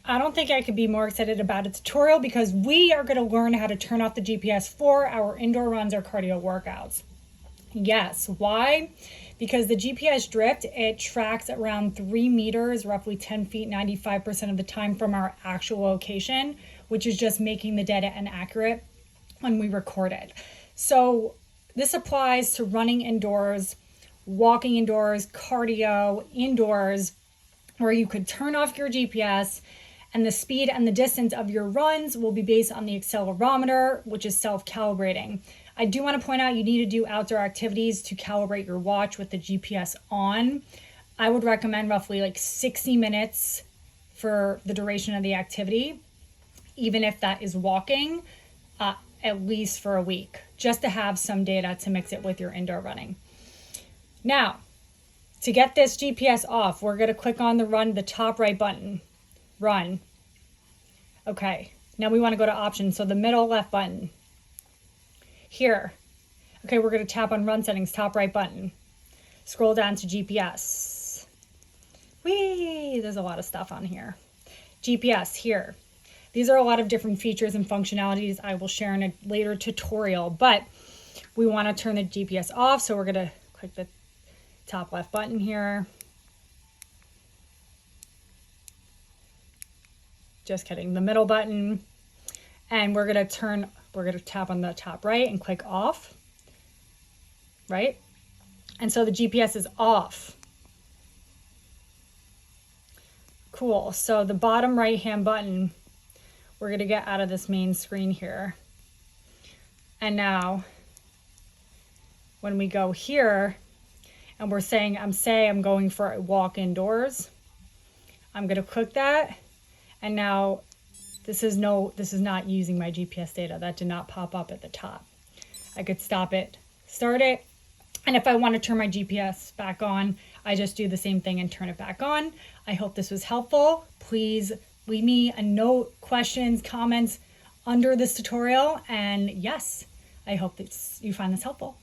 I don't think I could be more excited about a tutorial because we are going to learn how to turn off the GPS for our indoor runs or cardio workouts. Yes, why? Because the GPS drift, it tracks around 3 meters, roughly 10 feet, 95% of the time from our actual location, which is just making the data inaccurate when we record it. So this applies to running indoors, walking indoors, cardio indoors, where you could turn off your GPS and the speed and the distance of your runs will be based on the accelerometer, which is self-calibrating. I do want to point out you need to do outdoor activities to calibrate your watch with the GPS on. I would recommend roughly like 60 minutes for the duration of the activity, even if that is walking, at least for a week, just to have some data to mix it with your indoor running. Now, to get this GPS off, we're going to click on the top right button, run. Okay, now we want to go to options, so the middle left button. Here, okay, we're going to tap on run settings, top right button. Scroll down to GPS. Whee, there's a lot of stuff on here. GPS here. These are a lot of different features and functionalities I will share in a later tutorial, but we want to turn the GPS off, so we're going to click the top left button here. Just kidding, the middle button. And we're going to tap on the top right and click off, right? And so the GPS is off. Cool, so the bottom right-hand button, we're going to get out of this main screen here. And now, when we go here, and we're saying, I'm going for a walk indoors, I'm going to click that, and now this is not using my GPS data. That did not pop up at the top. I could stop it, start it, and if I want to turn my GPS back on, I just do the same thing and turn it back on. I hope this was helpful. Please leave me a note, questions, comments under this tutorial, and yes, I hope that you find this helpful.